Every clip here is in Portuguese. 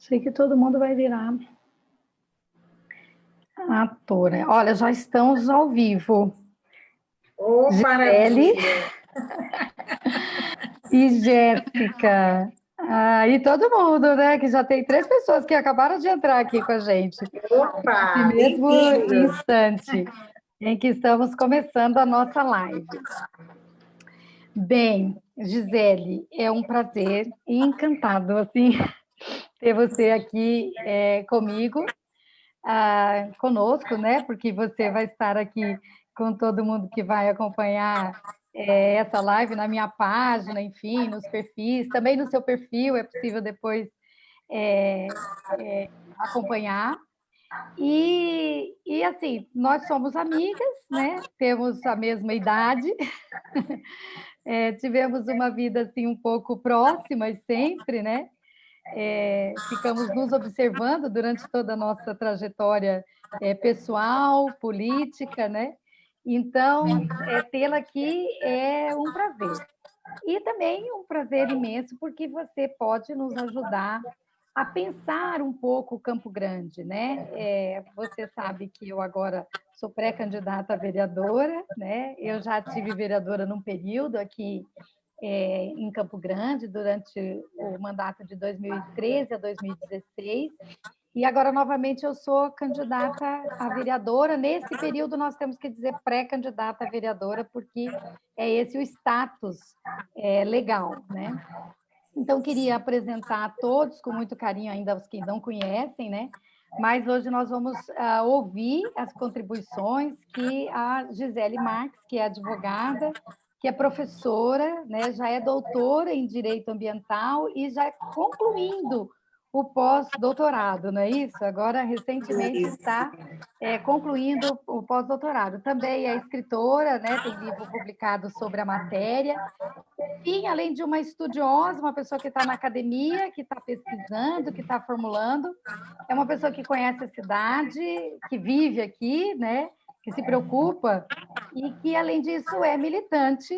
Sei que todo mundo vai virar atora. Olha, já estamos ao vivo. Oh, Gisele e Jéssica. E todo mundo, né? Que já tem 3 pessoas que acabaram de entrar aqui com a gente. Opa, Nesse mesmo instante em que estamos começando a nossa live. Bem, Gisele, é um prazer e encantado, assim, ter você aqui comigo, conosco, né? Porque você vai estar aqui com todo mundo que vai acompanhar essa live na minha página, enfim, nos perfis, também no seu perfil, é possível depois acompanhar. E assim, nós somos amigas, né? Temos a mesma idade, tivemos uma vida assim um pouco próxima sempre, né? Ficamos nos observando durante toda a nossa trajetória pessoal, política, né? Então, tê-la aqui é um prazer. E também um prazer imenso, porque você pode nos ajudar a pensar um pouco o Campo Grande, né? Você sabe que eu agora sou pré-candidata a vereadora, né? Eu já tive vereadora num período aqui em Campo Grande, durante o mandato de 2013 a 2016, e agora, novamente, eu sou candidata a vereadora. Nesse período, nós temos que dizer pré-candidata a vereadora, porque é esse o status legal, né? Então, queria apresentar a todos, com muito carinho, ainda os que não conhecem, né? Mas hoje nós vamos ouvir as contribuições que a Gisele Marques, que é advogada, que é professora, né? Já é doutora em Direito Ambiental e já concluindo o pós-doutorado, não é isso? Agora, recentemente, está concluindo o pós-doutorado. Também é escritora, né? Tem livro publicado sobre a matéria. Enfim, além de uma estudiosa, uma pessoa que está na academia, que está pesquisando, que está formulando, é uma pessoa que conhece a cidade, que vive aqui, né? Que se preocupa e que, além disso, é militante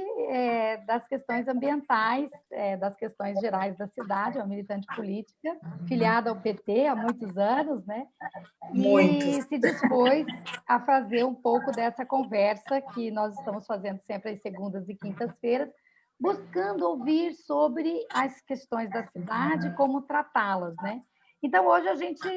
das questões ambientais, das questões gerais da cidade, é uma militante política, filiada ao PT há muitos anos, né? E se dispôs a fazer um pouco dessa conversa que nós estamos fazendo sempre às segundas e quintas-feiras, buscando ouvir sobre as questões da cidade, como tratá-las, né? Então, hoje a gente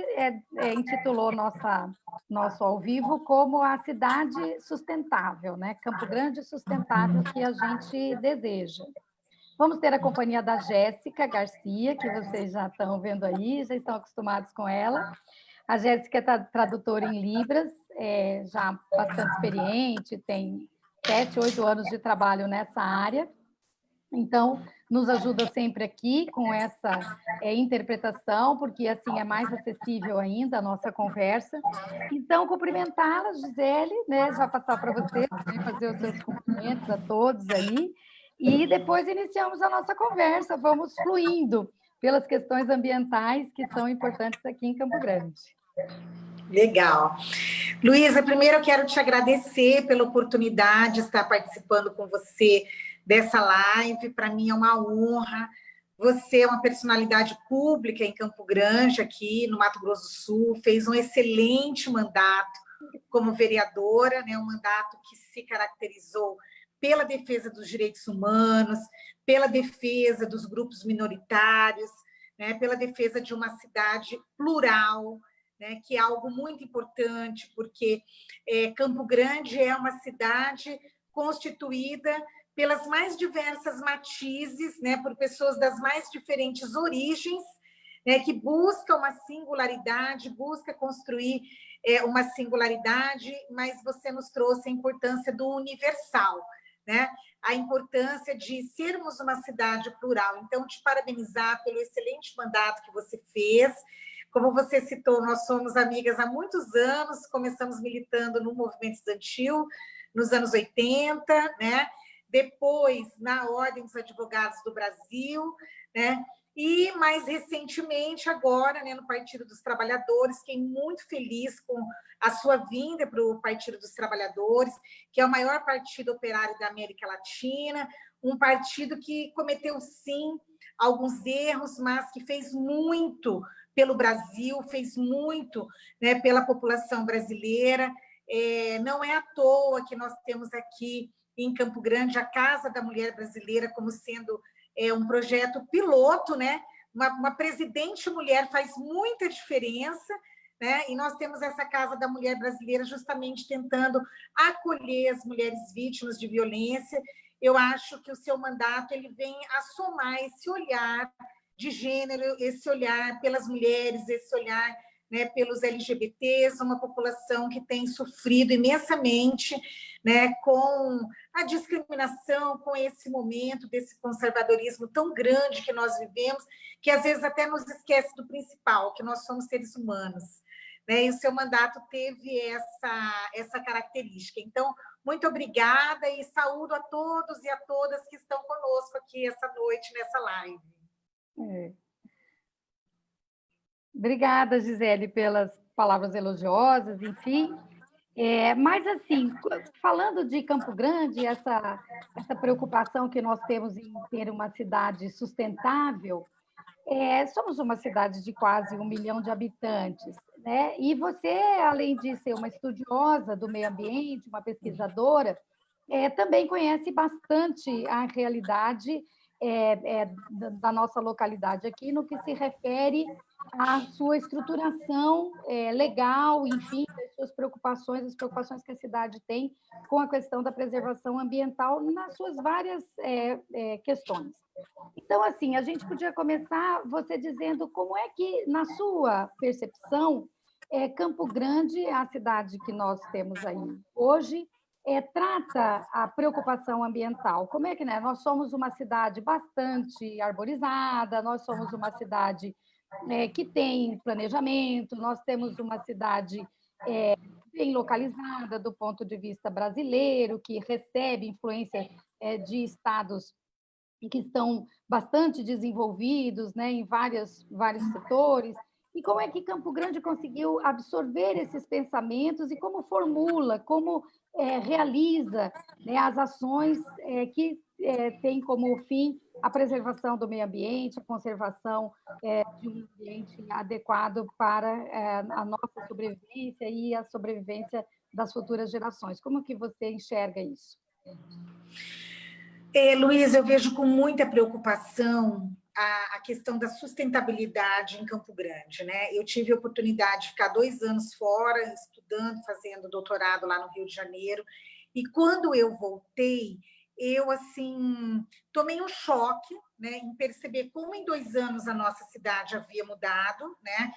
intitulou nosso ao vivo como a cidade sustentável, né? Campo Grande sustentável que a gente deseja. Vamos ter a companhia da Jéssica Garcia, que vocês já estão vendo aí, já estão acostumados com ela. A Jéssica é tradutora em Libras, já bastante experiente, tem 7, 8 anos de trabalho nessa área. Então, nos ajuda sempre aqui com essa interpretação, porque assim é mais acessível ainda a nossa conversa. Então, cumprimentá-la, Gisele, né? Já passar para você também fazer os seus cumprimentos a todos aí. E depois iniciamos a nossa conversa, vamos fluindo pelas questões ambientais que são importantes aqui em Campo Grande. Legal. Luísa, primeiro eu quero te agradecer pela oportunidade de estar participando com você dessa live. Para mim é uma honra. Você é uma personalidade pública em Campo Grande, aqui no Mato Grosso do Sul, fez um excelente mandato como vereadora, né? Um mandato que se caracterizou pela defesa dos direitos humanos, pela defesa dos grupos minoritários, né? Pela defesa de uma cidade plural, né, que é algo muito importante, porque Campo Grande é uma cidade constituída pelas mais diversas matizes, né, por pessoas das mais diferentes origens, né, que buscam uma singularidade, busca construir uma singularidade, mas você nos trouxe a importância do universal, né? A importância de sermos uma cidade plural. Então, te parabenizar pelo excelente mandato que você fez. Como você citou, nós somos amigas há muitos anos, começamos militando no movimento estudantil nos anos 80, né? Depois na Ordem dos Advogados do Brasil, né? E mais recentemente agora, né, no Partido dos Trabalhadores. Fiquei muito feliz com a sua vinda para o Partido dos Trabalhadores, que é o maior partido operário da América Latina, um partido que cometeu, sim, alguns erros, mas que fez muito pelo Brasil, fez muito, né, pela população brasileira. Não é à toa que nós temos aqui em Campo Grande a Casa da Mulher Brasileira como sendo um projeto piloto, né? Uma presidente mulher faz muita diferença, né? E nós temos essa Casa da Mulher Brasileira justamente tentando acolher as mulheres vítimas de violência. Eu acho que o seu mandato ele vem a somar esse olhar de gênero, esse olhar pelas mulheres, esse olhar, né, pelos LGBTs, uma população que tem sofrido imensamente, né, com a discriminação, com esse momento desse conservadorismo tão grande que nós vivemos, que às vezes até nos esquece do principal, que nós somos seres humanos. Né? E o seu mandato teve essa característica. Então, muito obrigada e saúdo a todos e a todas que estão conosco aqui essa noite, nessa live. Obrigada, Gisele, pelas palavras elogiosas, enfim. Mas, assim, falando de Campo Grande, essa preocupação que nós temos em ter uma cidade sustentável, somos uma cidade de quase 1 milhão de habitantes, né? E você, além de ser uma estudiosa do meio ambiente, uma pesquisadora, também conhece bastante a realidade da nossa localidade aqui no que se refere à sua estruturação legal, enfim, das suas preocupações, as preocupações que a cidade tem com a questão da preservação ambiental nas suas várias questões. Então, assim, a gente podia começar você dizendo como é que, na sua percepção, Campo Grande, a cidade que nós temos aí hoje, trata a preocupação ambiental. Como é que, né? Nós somos uma cidade bastante arborizada, nós somos uma cidade que tem planejamento, nós temos uma cidade bem localizada do ponto de vista brasileiro, que recebe influência de estados que estão bastante desenvolvidos, né, em vários setores. E como é que Campo Grande conseguiu absorver esses pensamentos e como formula, como realiza, né, as ações que têm como fim a preservação do meio ambiente, a conservação de um ambiente adequado para a nossa sobrevivência e a sobrevivência das futuras gerações. Como que você enxerga isso? Luiz, eu vejo com muita preocupação a questão da sustentabilidade em Campo Grande, né? Eu tive a oportunidade de ficar 2 anos fora, estudando, fazendo doutorado lá no Rio de Janeiro, e quando eu voltei, eu, assim, tomei um choque, né, em perceber como em 2 anos a nossa cidade havia mudado, né?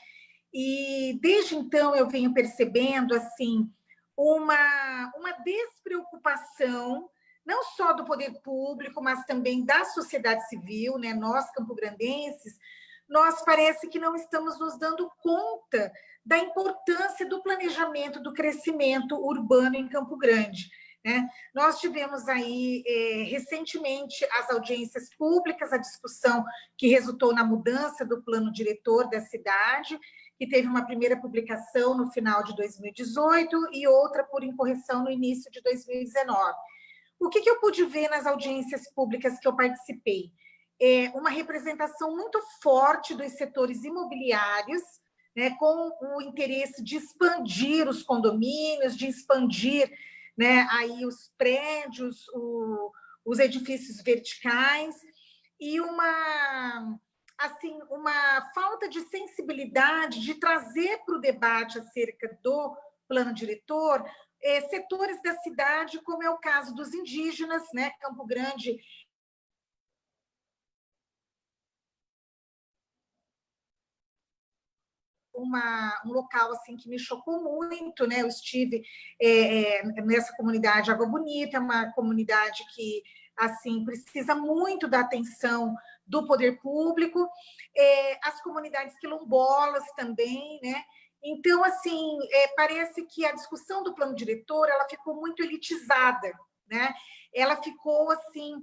E desde então eu venho percebendo, assim, uma despreocupação não só do poder público, mas também da sociedade civil, né? Nós, campograndenses, nós parece que não estamos nos dando conta da importância do planejamento do crescimento urbano em Campo Grande. Né? Nós tivemos aí, recentemente, as audiências públicas, a discussão que resultou na mudança do plano diretor da cidade, que teve uma primeira publicação no final de 2018 e outra por incorreção no início de 2019. O que eu pude ver nas audiências públicas que eu participei? Uma representação muito forte dos setores imobiliários, né, com o interesse de expandir os condomínios, de expandir, né, aí os prédios, os edifícios verticais, e uma falta de sensibilidade de trazer para o debate acerca do plano diretor setores da cidade, como é o caso dos indígenas, né? Campo Grande um local assim que me chocou muito, né? Eu estive nessa comunidade Água Bonita, uma comunidade que assim precisa muito da atenção do poder público, as comunidades quilombolas também, né? Então, assim, parece que a discussão do plano diretor ela ficou muito elitizada, né? Ela ficou assim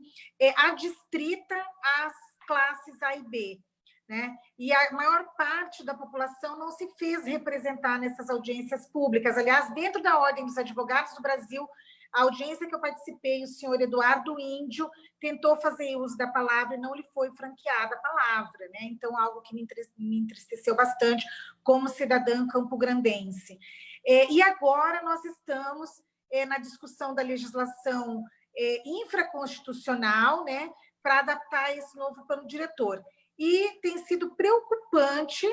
adstrita às classes A e B. Né? E a maior parte da população não se fez representar nessas audiências públicas. Aliás, dentro da Ordem dos Advogados do Brasil, A audiência que eu participei, o senhor Eduardo Índio tentou fazer uso da palavra e não lhe foi franqueada a palavra, né? Então, algo que me entristeceu bastante como cidadã campograndense. E agora nós estamos na discussão da legislação infraconstitucional, né, para adaptar esse novo plano diretor. E tem sido preocupante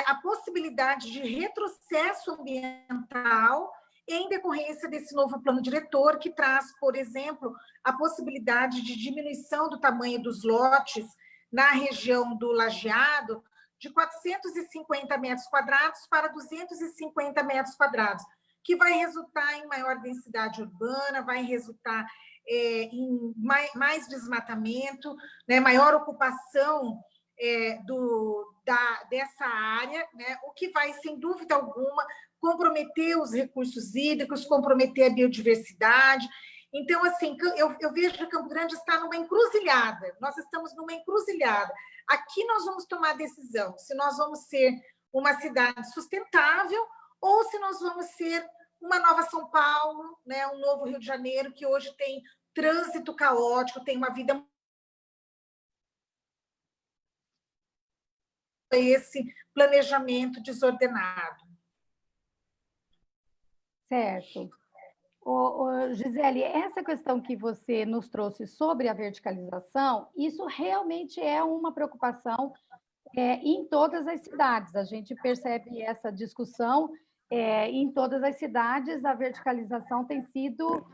a possibilidade de retrocesso ambiental em decorrência desse novo plano diretor, que traz, por exemplo, a possibilidade de diminuição do tamanho dos lotes na região do Lajeado de 450 metros quadrados para 250 metros quadrados, que vai resultar em maior densidade urbana, vai resultar em mais desmatamento, né, maior ocupação dessa área, né, o que vai, sem dúvida alguma, comprometer os recursos hídricos, comprometer a biodiversidade. Então, assim, eu vejo que Campo Grande está numa encruzilhada, nós estamos numa encruzilhada. Aqui nós vamos tomar a decisão se nós vamos ser uma cidade sustentável ou se nós vamos ser uma nova São Paulo, né, um novo Rio de Janeiro, que hoje tem trânsito caótico, tem uma vida... esse planejamento desordenado. Certo. Gisele, essa questão que você nos trouxe sobre a verticalização, isso realmente é uma preocupação em todas as cidades. A gente percebe essa discussão em todas as cidades. A verticalização tem sido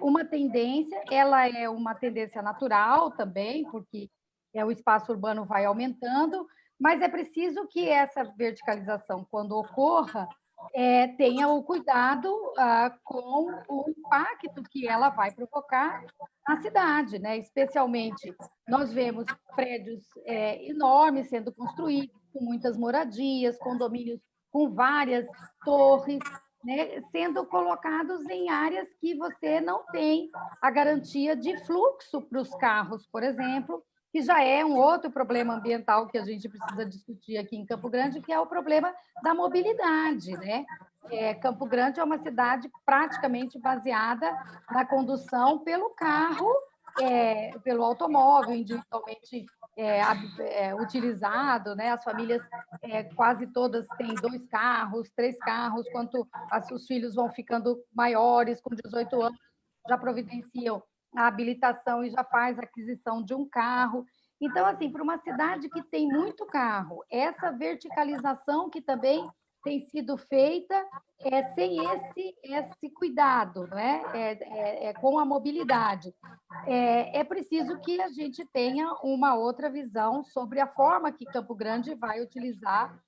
uma tendência, ela é uma tendência natural também, porque o espaço urbano vai aumentando, mas é preciso que essa verticalização, quando ocorra, tenha o cuidado com o impacto que ela vai provocar na cidade, né? Especialmente, nós vemos prédios enormes sendo construídos, com muitas moradias, condomínios com várias torres, né, sendo colocados em áreas que você não tem a garantia de fluxo para os carros, por exemplo, que já é um outro problema ambiental que a gente precisa discutir aqui em Campo Grande, que é o problema da mobilidade, né? Campo Grande é uma cidade praticamente baseada na condução pelo carro, pelo automóvel, individualmente utilizado, né? As famílias quase todas têm 2 carros, 3 carros, quanto os filhos vão ficando maiores, com 18 anos, já providenciam a habilitação e já faz a aquisição de um carro. Então, assim, para uma cidade que tem muito carro, essa verticalização que também tem sido feita sem esse cuidado, né? Com a mobilidade. É preciso que a gente tenha uma outra visão sobre a forma que Campo Grande vai utilizar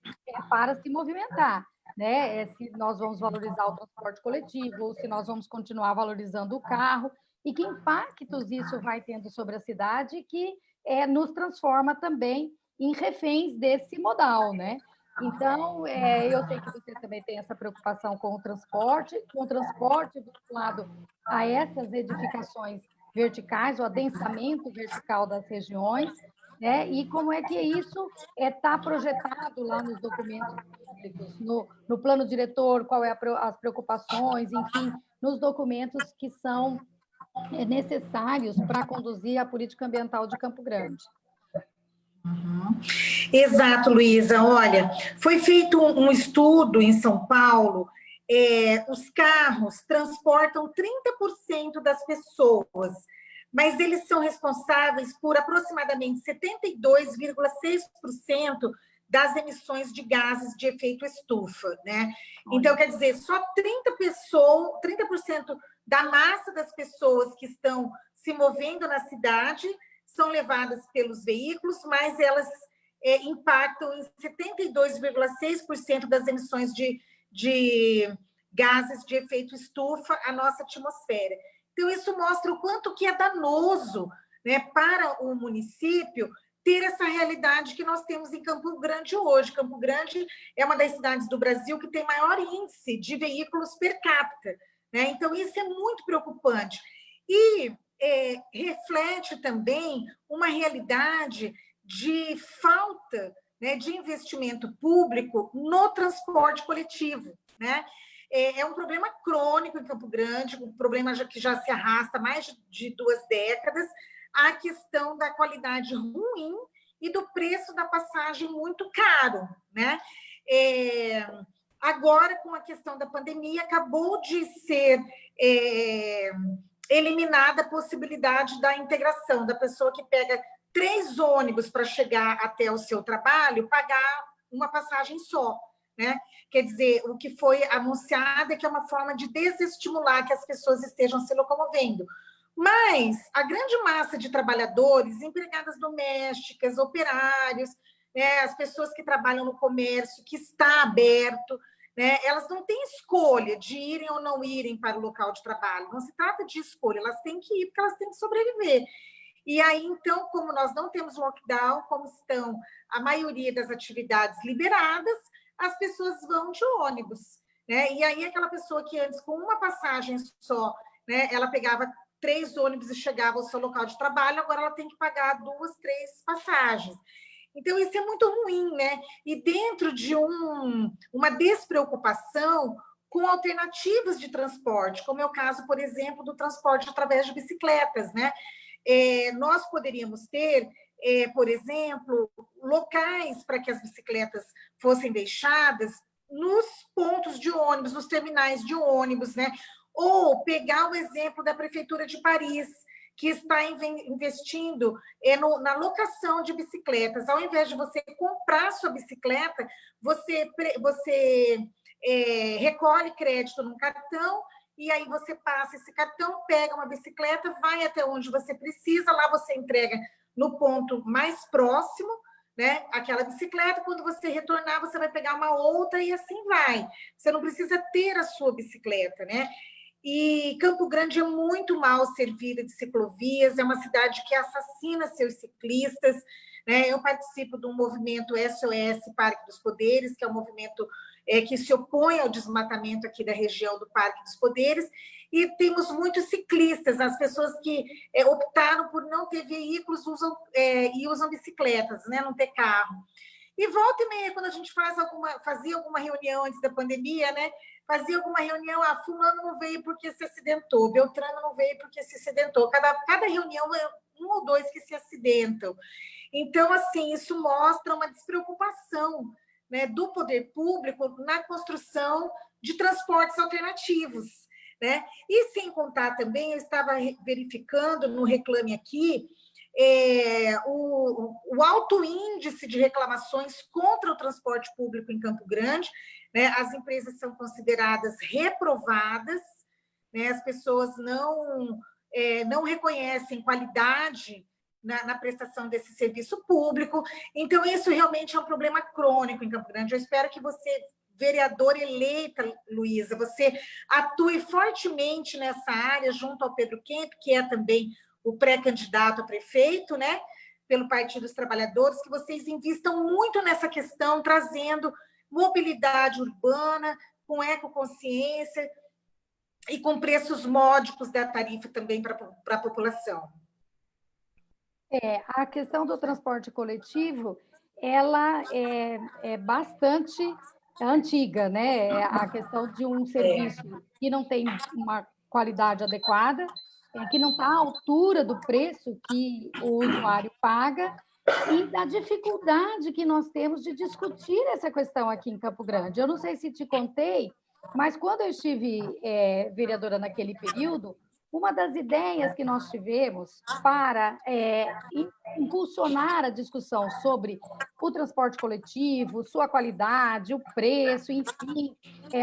para se movimentar, né? Se nós vamos valorizar o transporte coletivo, ou se nós vamos continuar valorizando o carro, e que impactos isso vai tendo sobre a cidade que nos transforma também em reféns desse modal, né? Então, eu sei que você também tem essa preocupação com o transporte vinculado a essas edificações verticais, o adensamento vertical das regiões, né? E como é que isso está projetado lá nos documentos públicos, no plano diretor, qual é as preocupações, enfim, nos documentos que são necessários para conduzir a política ambiental de Campo Grande. Uhum. Exato, Luísa. Olha, foi feito um estudo em São Paulo, os carros transportam 30% das pessoas, mas eles são responsáveis por aproximadamente 72,6% das emissões de gases de efeito estufa, né? Então, quer dizer, só 30% da massa das pessoas que estão se movendo na cidade são levadas pelos veículos, mas elas impactam em 72,6% das emissões de gases de efeito estufa à nossa atmosfera. Então, isso mostra o quanto que é danoso, né, para o município ter essa realidade que nós temos em Campo Grande hoje. Campo Grande é uma das cidades do Brasil que tem maior índice de veículos per capita, né? Então, isso é muito preocupante. E reflete também uma realidade de falta, né, de investimento público no transporte coletivo, né? é um problema crônico em Campo Grande, um problema que já se arrasta há mais de 2 décadas, a questão da qualidade ruim e do preço da passagem muito caro, né? Agora, com a questão da pandemia, acabou de ser eliminada a possibilidade da integração, da pessoa que pega 3 ônibus para chegar até o seu trabalho, pagar uma passagem só, né? Quer dizer, o que foi anunciado é que é uma forma de desestimular que as pessoas estejam se locomovendo. Mas a grande massa de trabalhadores, empregadas domésticas, operários, né, as pessoas que trabalham no comércio, que está aberto, né, elas não têm escolha de irem ou não irem para o local de trabalho. Não se trata de escolha, elas têm que ir porque elas têm que sobreviver. E aí, então, como nós não temos lockdown, como estão a maioria das atividades liberadas, as pessoas vão de ônibus, né? E aí, aquela pessoa que antes, com uma passagem só, né, ela pegava 3 ônibus e chegava ao seu local de trabalho, agora ela tem que pagar 2, 3 passagens. Então, isso é muito ruim, né? E dentro de uma despreocupação com alternativas de transporte, como é o caso, por exemplo, do transporte através de bicicletas, né? Nós poderíamos ter, por exemplo, locais para que as bicicletas fossem deixadas nos pontos de ônibus, nos terminais de ônibus, né? Ou pegar o exemplo da Prefeitura de Paris, que está investindo na locação de bicicletas. Ao invés de você comprar sua bicicleta, você recolhe crédito num cartão, e aí você passa esse cartão, pega uma bicicleta, vai até onde você precisa, lá você entrega no ponto mais próximo, né, aquela bicicleta, quando você retornar, você vai pegar uma outra e assim vai. Você não precisa ter a sua bicicleta, né? E Campo Grande é muito mal servida de ciclovias, é uma cidade que assassina seus ciclistas, né? Eu participo de um movimento SOS Parque dos Poderes, que é um movimento que se opõe ao desmatamento aqui da região do Parque dos Poderes, e temos muitos ciclistas, as pessoas que optaram por não ter veículos e usam bicicletas, né? Não ter carro. E volta e meia, quando a gente fazia alguma reunião antes da pandemia, né? Fazia alguma reunião, fulano não veio porque se acidentou, Beltrano não veio porque se acidentou. Cada reunião é 1 ou 2 que se acidentam. Então, assim, isso mostra uma despreocupação, né, do poder público na construção de transportes alternativos, né? E sem contar também, eu estava verificando no Reclame Aqui, o alto índice de reclamações contra o transporte público em Campo Grande, né? As empresas são consideradas reprovadas, né? As pessoas não reconhecem qualidade na prestação desse serviço público. Então, isso realmente é um problema crônico em Campo Grande. Eu espero que você, vereadora eleita, Luísa, você atue fortemente nessa área, junto ao Pedro Kemp, que é também o pré-candidato a prefeito, né, pelo Partido dos Trabalhadores, que vocês invistam muito nessa questão, trazendo mobilidade urbana, com ecoconsciência e com preços módicos da tarifa também para a população. A questão do transporte coletivo, ela é bastante antiga, né? A questão de um serviço que não tem uma qualidade adequada, que não está à altura do preço que o usuário paga e da dificuldade que nós temos de discutir essa questão aqui em Campo Grande. Eu não sei se te contei, mas quando eu estive vereadora naquele período, uma das ideias que nós tivemos para impulsionar a discussão sobre o transporte coletivo, sua qualidade, o preço, enfim,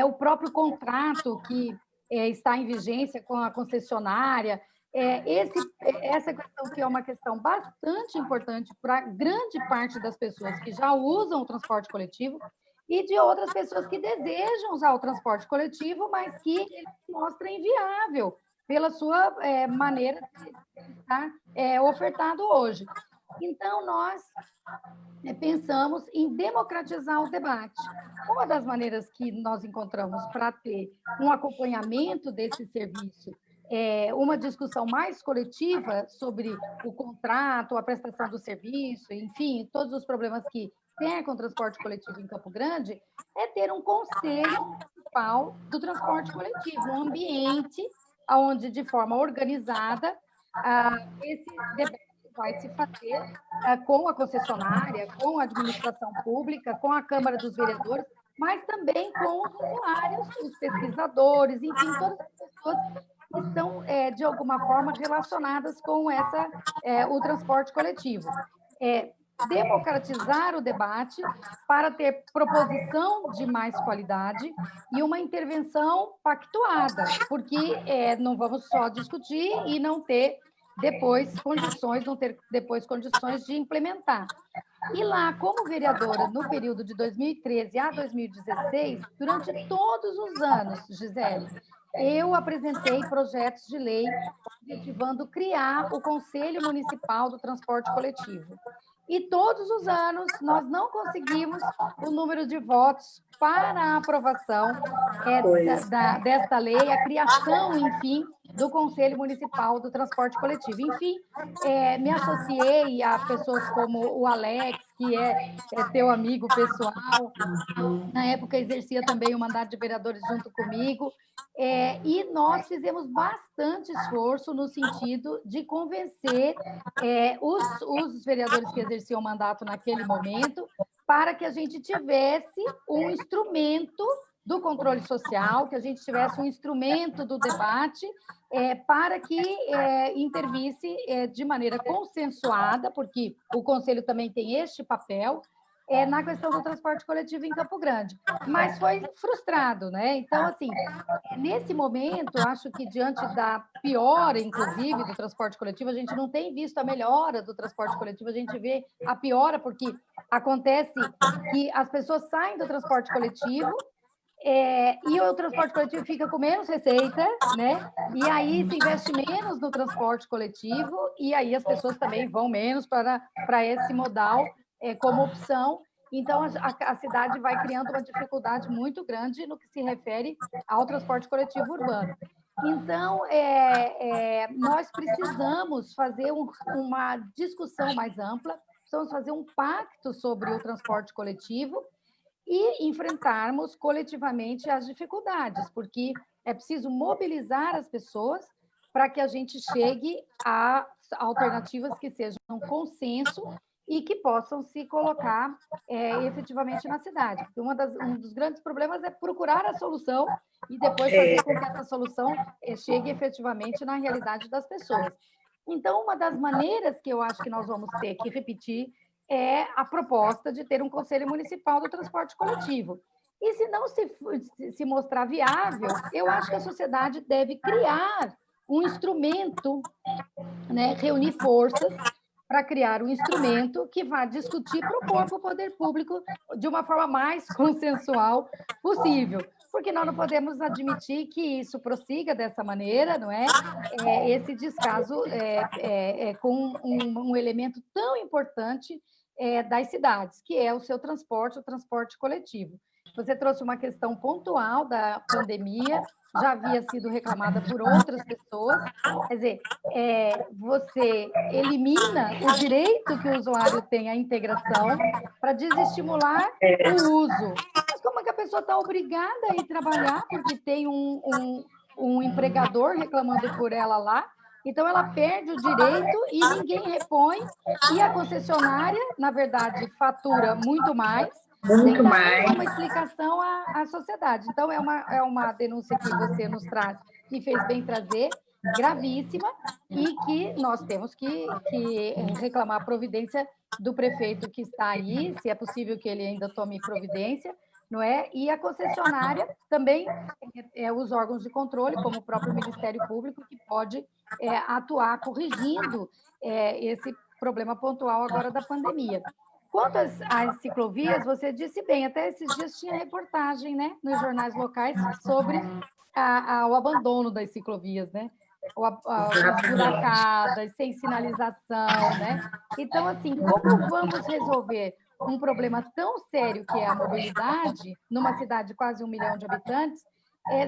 o próprio contrato que está em vigência com a concessionária, essa questão que é uma questão bastante importante para grande parte das pessoas que já usam o transporte coletivo e de outras pessoas que desejam usar o transporte coletivo, mas que ele se mostra inviável pela sua maneira de estar ofertado hoje. Então, nós pensamos em democratizar o debate. Uma das maneiras que nós encontramos para ter um acompanhamento desse serviço, uma discussão mais coletiva sobre o contrato, a prestação do serviço, enfim, todos os problemas que tem com o transporte coletivo em Campo Grande, é ter um conselho municipal do transporte coletivo, um ambiente onde, de forma organizada, esse debate vai se fazer com a concessionária, com a administração pública, com a Câmara dos Vereadores, mas também com os usuários, os pesquisadores, enfim, todas as pessoas que estão, de alguma forma, relacionadas com o transporte coletivo. Democratizar o debate para ter proposição de mais qualidade e uma intervenção pactuada, porque não vamos só discutir e não ter depois condições de implementar. E lá, como vereadora, no período de 2013 a 2016, durante todos os anos, Gisele, eu apresentei projetos de lei objetivando criar o Conselho Municipal do Transporte Coletivo. E todos os anos nós não conseguimos o número de votos para a aprovação desta lei, a criação, enfim, do Conselho Municipal do Transporte Coletivo. Enfim, me associei a pessoas como o Alex, que é teu amigo pessoal, na época exercia também o mandato de vereadores junto comigo, e nós fizemos bastante esforço no sentido de convencer os vereadores que exerciam o mandato naquele momento para que a gente tivesse um instrumento do controle social, que a gente tivesse um instrumento do debate para que intervisse de maneira consensuada, porque o Conselho também tem este papel, na questão do transporte coletivo em Campo Grande, mas foi frustrado, né? Então, assim, nesse momento, acho que diante da piora, inclusive, do transporte coletivo, a gente não tem visto a melhora do transporte coletivo, a gente vê a piora, porque acontece que as pessoas saem do transporte coletivo e o transporte coletivo fica com menos receita, né? E aí se investe menos no transporte coletivo, e aí as pessoas também vão menos para esse modal como opção. Então, a cidade vai criando uma dificuldade muito grande no que se refere ao transporte coletivo urbano. Então, nós precisamos fazer uma discussão mais ampla, precisamos fazer um pacto sobre o transporte coletivo e enfrentarmos coletivamente as dificuldades, porque é preciso mobilizar as pessoas para que a gente chegue a alternativas que sejam um consenso e que possam se colocar efetivamente na cidade. Porque um dos grandes problemas é procurar a solução e depois fazer com que essa solução chegue efetivamente na realidade das pessoas. Então, uma das maneiras que eu acho que nós vamos ter que repetir é a proposta de ter um Conselho Municipal do Transporte Coletivo. E se não se mostrar viável, eu acho que a sociedade deve criar um instrumento, né, reunir forças para criar um instrumento que vá discutir e propor para o poder público de uma forma mais consensual possível. Porque nós não podemos admitir que isso prossiga dessa maneira, não é? Esse descaso com um elemento tão importante das cidades, que é o seu transporte, o transporte coletivo. Você trouxe uma questão pontual da pandemia, já havia sido reclamada por outras pessoas, quer dizer, você elimina o direito que o usuário tem à integração para desestimular o uso. Mas como é que a pessoa está obrigada a ir trabalhar porque tem um empregador reclamando por ela lá? Então, ela perde o direito e ninguém repõe, e a concessionária, na verdade, fatura muito mais, sem dar nenhuma explicação à sociedade. Então, é uma denúncia que você nos traz, que fez bem trazer, gravíssima, e que nós temos que reclamar a providência do prefeito que está aí, se é possível que ele ainda tome providência, não é? E a concessionária também os órgãos de controle, como o próprio Ministério Público, que pode atuar corrigindo esse problema pontual agora da pandemia. Quanto às ciclovias, você disse bem, até esses dias tinha reportagem, né, nos jornais locais sobre o abandono das ciclovias, né? Esburacadas, sem sinalização, né? Então, assim, como vamos resolver um problema tão sério que é a mobilidade, numa cidade de quase 1 milhão de habitantes,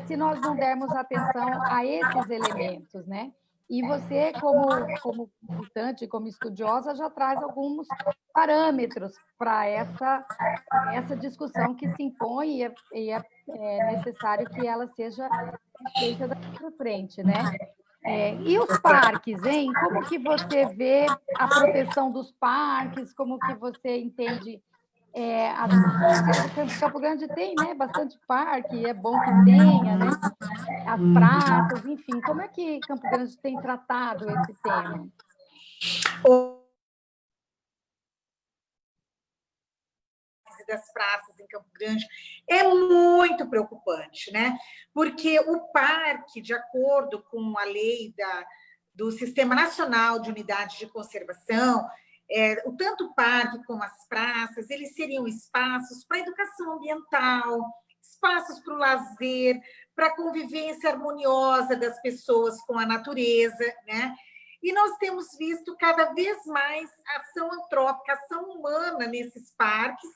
se nós não dermos atenção a esses elementos, né? E você, como militante, como estudiosa, já traz alguns parâmetros para essa discussão que se impõe e é necessário que ela seja feita daqui para frente, né? E os parques, hein? Como que você vê a proteção dos parques? Como que você entende Campo Grande tem, né, bastante parque, é bom que tenha, né? As praças, enfim. Como é que Campo Grande tem tratado esse tema? Das praças em Campo Grande é muito preocupante, né? Porque o parque, de acordo com a lei do Sistema Nacional de Unidades de Conservação, tanto o parque como as praças, eles seriam espaços para educação ambiental, espaços para o lazer, para a convivência harmoniosa das pessoas com a natureza, né? E nós temos visto cada vez mais ação antrópica, ação humana nesses parques,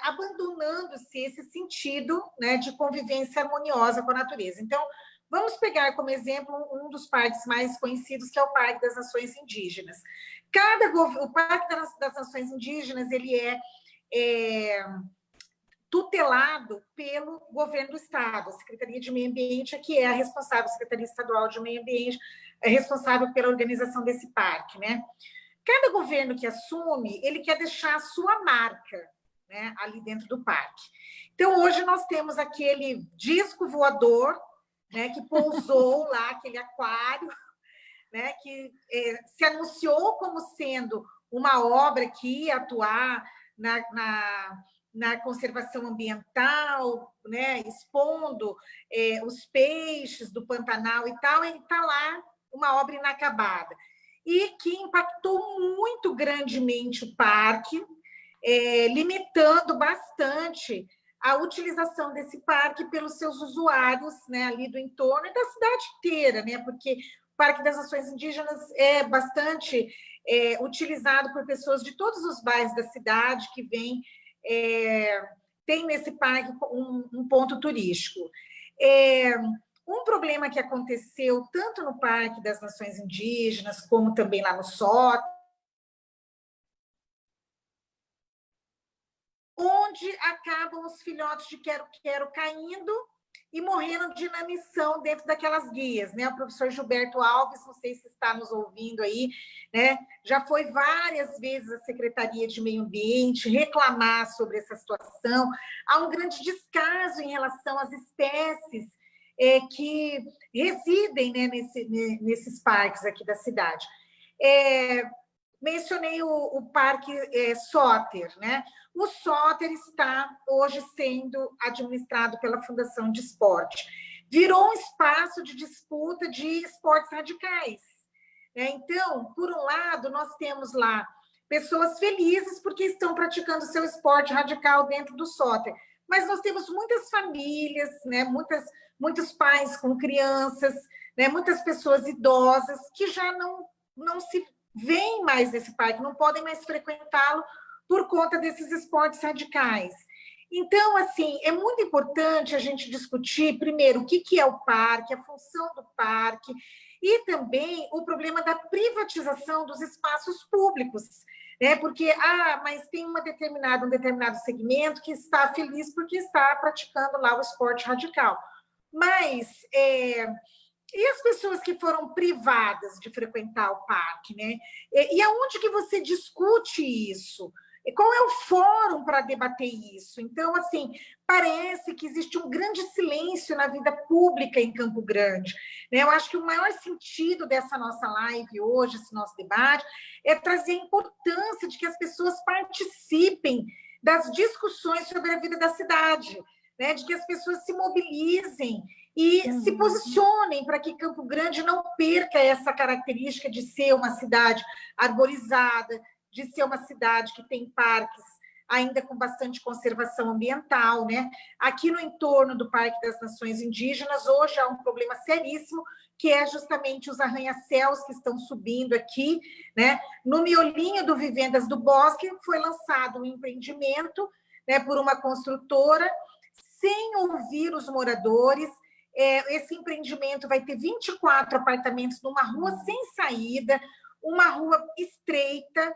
abandonando-se esse sentido, né, de convivência harmoniosa com a natureza. Então, vamos pegar como exemplo um dos parques mais conhecidos, que é o Parque das Nações Indígenas. O Parque das Nações Indígenas ele é tutelado pelo governo do Estado. A Secretaria de Meio Ambiente, que é a responsável, a Secretaria Estadual de Meio Ambiente, é responsável pela organização desse parque, né? Cada governo que assume, ele quer deixar a sua marca, né, ali dentro do parque. Então, hoje nós temos aquele disco voador, né, que pousou lá, aquele aquário, né, que se anunciou como sendo uma obra que ia atuar na conservação ambiental, né, expondo os peixes do Pantanal e tal, e está lá uma obra inacabada. E que impactou muito grandemente o parque, limitando bastante a utilização desse parque pelos seus usuários, né, ali do entorno e da cidade inteira, né, porque o Parque das Nações Indígenas é bastante utilizado por pessoas de todos os bairros da cidade que vêm, tem nesse parque um ponto turístico. Um problema que aconteceu tanto no Parque das Nações Indígenas, como também lá no SOT, onde acabam os filhotes de quero-quero caindo e morrendo de inanição dentro daquelas guias, né? O professor Gilberto Alves, não sei se está nos ouvindo aí, né? Já foi várias vezes à Secretaria de Meio Ambiente reclamar sobre essa situação. Há um grande descaso em relação às espécies que residem, né, nesses parques aqui da cidade. Mencionei o Parque Soter, né? O Soter está hoje sendo administrado pela Fundação de Esporte. Virou um espaço de disputa de esportes radicais, né? Então, por um lado, nós temos lá pessoas felizes porque estão praticando seu esporte radical dentro do Soter, mas nós temos muitas famílias, né? Muitos pais com crianças, né? Muitas pessoas idosas que já não se veem mais nesse parque, não podem mais frequentá-lo por conta desses esportes radicais. Então, assim, é muito importante a gente discutir, primeiro, o que é o parque, a função do parque, e também o problema da privatização dos espaços públicos, né? Porque, mas tem um determinado segmento que está feliz porque está praticando lá o esporte radical. Mas e as pessoas que foram privadas de frequentar o parque, né? E aonde que você discute isso? E qual é o fórum para debater isso? Então, assim, parece que existe um grande silêncio na vida pública em Campo Grande, né? Eu acho que o maior sentido dessa nossa live hoje, esse nosso debate, é trazer a importância de que as pessoas participem das discussões sobre a vida da cidade, né? De que as pessoas se mobilizem e se posicionem para que Campo Grande não perca essa característica de ser uma cidade arborizada, de ser uma cidade que tem parques ainda com bastante conservação ambiental, né? Aqui no entorno do Parque das Nações Indígenas, hoje há um problema seríssimo, que é justamente os arranha-céus que estão subindo aqui, né? No miolinho do Vivendas do Bosque, foi lançado um empreendimento, né, por uma construtora, sem ouvir os moradores, Esse empreendimento vai ter 24 apartamentos numa rua sem saída, uma rua estreita,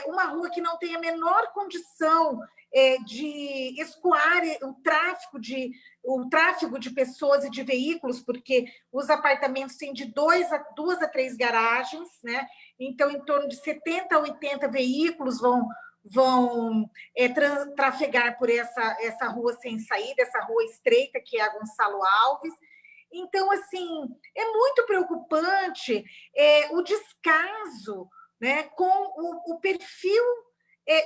uma rua que não tem a menor condição de escoar o tráfego de pessoas e de veículos, porque os apartamentos têm de 2 a 3 garagens, né? Então, em torno de 70 a 80 veículos vão trafegar por essa rua sem saída, essa rua estreita, que é a Gonçalo Alves. Então, assim, é muito preocupante o descaso, né, com o perfil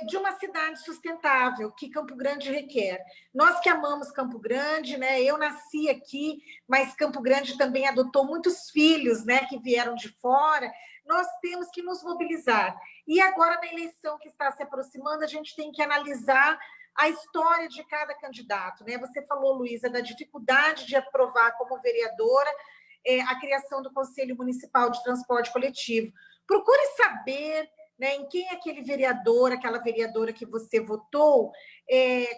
de uma cidade sustentável que Campo Grande requer. Nós que amamos Campo Grande, né, eu nasci aqui, mas Campo Grande também adotou muitos filhos, né, que vieram de fora. Nós temos que nos mobilizar. E agora, na eleição que está se aproximando, a gente tem que analisar a história de cada candidato, né? Você falou, Luísa, da dificuldade de aprovar como vereadora a criação do Conselho Municipal de Transporte Coletivo. Procure saber, né, em quem é aquele vereador, aquela vereadora que você votou,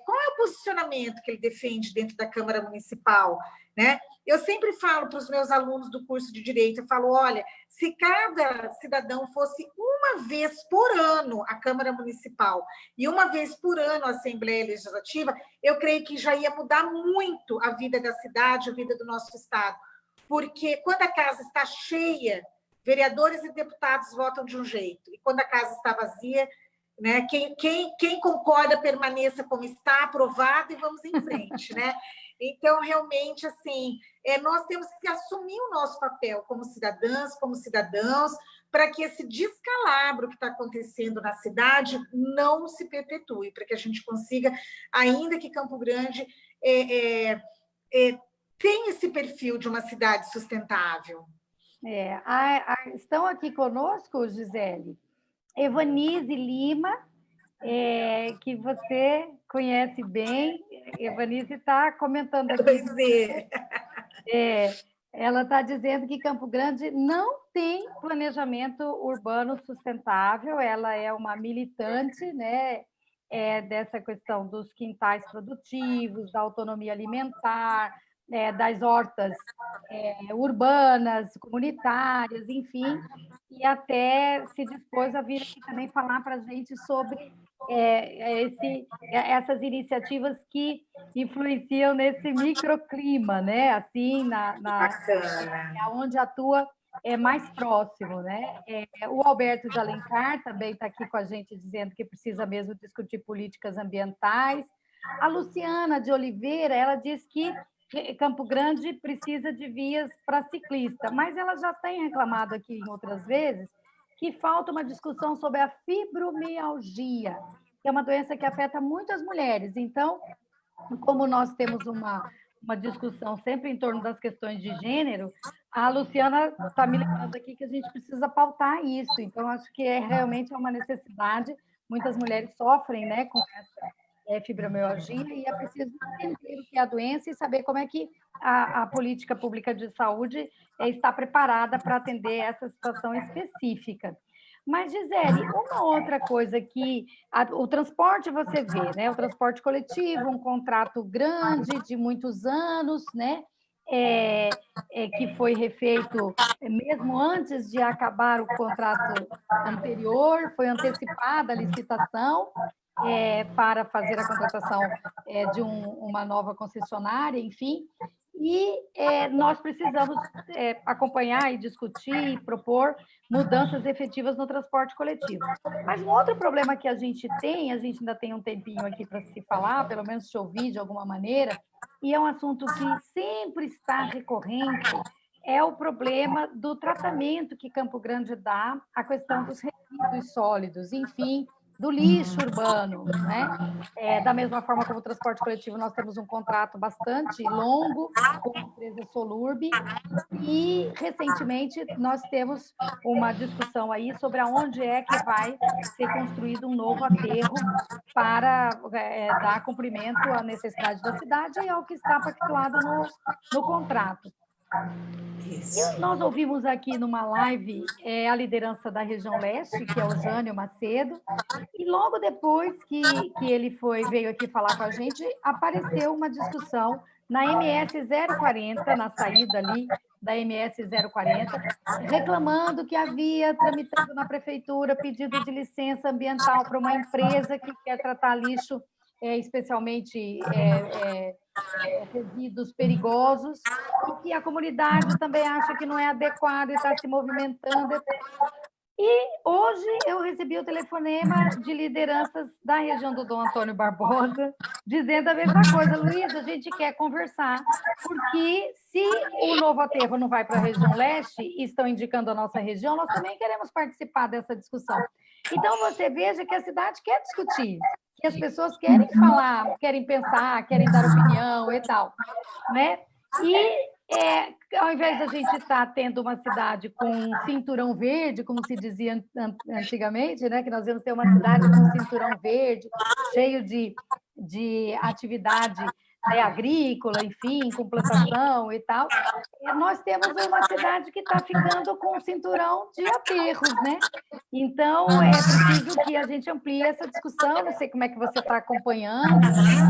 qual é o posicionamento que ele defende dentro da Câmara Municipal, né? Eu sempre falo para os meus alunos do curso de Direito, eu falo, olha, se cada cidadão fosse uma vez por ano a Câmara Municipal e uma vez por ano a Assembleia Legislativa, eu creio que já ia mudar muito a vida da cidade, a vida do nosso Estado, porque quando a casa está cheia, vereadores e deputados votam de um jeito, e quando a casa está vazia, né, quem concorda permaneça como está, aprovado, e vamos em frente, né? Então, realmente, assim, nós temos que assumir o nosso papel como cidadãs, como cidadãos, para que esse descalabro que está acontecendo na cidade não se perpetue, para que a gente consiga, ainda que Campo Grande tenha esse perfil de uma cidade sustentável. Estão aqui conosco, Gisele, Evanise Lima, que você conhece bem. Evanise está comentando aqui. Pois é. Ela está dizendo que Campo Grande não tem planejamento urbano sustentável. Ela é uma militante, né, dessa questão dos quintais produtivos, da autonomia alimentar, das hortas urbanas, comunitárias, enfim, e até se dispôs a vir aqui também falar para a gente sobre essas iniciativas que influenciam nesse microclima, né? Assim, onde atua mais próximo, né? O Alberto de Alencar também está aqui com a gente dizendo que precisa mesmo discutir políticas ambientais. A Luciana de Oliveira, ela diz que Campo Grande precisa de vias para ciclista, mas ela já tem reclamado aqui em outras vezes que falta uma discussão sobre a fibromialgia, que é uma doença que afeta muitas mulheres. Então, como nós temos uma discussão sempre em torno das questões de gênero, a Luciana está me lembrando aqui que a gente precisa pautar isso. Então, acho que realmente é uma necessidade. Muitas mulheres sofrem, né, com essa fibromialgia, e é preciso entender o que é a doença e saber como é que a política pública de saúde está preparada para atender essa situação específica. Mas, Gisele, uma outra coisa que o transporte você vê, né? O transporte coletivo, um contrato grande de muitos anos, né? Que foi refeito mesmo antes de acabar o contrato anterior, foi antecipada a licitação para fazer a contratação de uma nova concessionária, enfim. E nós precisamos acompanhar e discutir e propor mudanças efetivas no transporte coletivo. Mas um outro problema que a gente ainda tem um tempinho aqui para se falar, pelo menos te ouvir de alguma maneira, e é um assunto que sempre está recorrente, é o problema do tratamento que Campo Grande dá à questão dos resíduos sólidos, enfim, do lixo urbano, né? Da mesma forma como o transporte coletivo, nós temos um contrato bastante longo com a empresa Solurb, e recentemente nós temos uma discussão aí sobre aonde é que vai ser construído um novo aterro para dar cumprimento à necessidade da cidade e ao que está pactuado no contrato. E nós ouvimos aqui numa live a liderança da região leste, que é o Jânio Macedo, e logo depois que ele veio aqui falar com a gente, apareceu uma discussão na MS 040, na saída ali da MS 040, reclamando que havia, tramitando na prefeitura, pedido de licença ambiental para uma empresa que quer tratar lixo, especialmente resíduos perigosos, e que a comunidade também acha que não é adequado e está se movimentando. E hoje eu recebi o telefonema de lideranças da região do Dom Antônio Barbosa, dizendo a mesma coisa. Luiz, a gente quer conversar, porque se o novo aterro não vai para a região leste e estão indicando a nossa região, nós também queremos participar dessa discussão. Então, você veja que a cidade quer discutir, que as pessoas querem falar, querem pensar, querem dar opinião e tal, né? E ao invés da gente estar tendo uma cidade com um cinturão verde, como se dizia antigamente, né? Que nós íamos ter uma cidade com um cinturão verde, cheio de atividade, né, agrícola, enfim, com plantação e tal, nós temos uma cidade que está ficando com um cinturão de aterros, né? Então, é preciso que a gente amplie essa discussão. Não sei como é que você está acompanhando,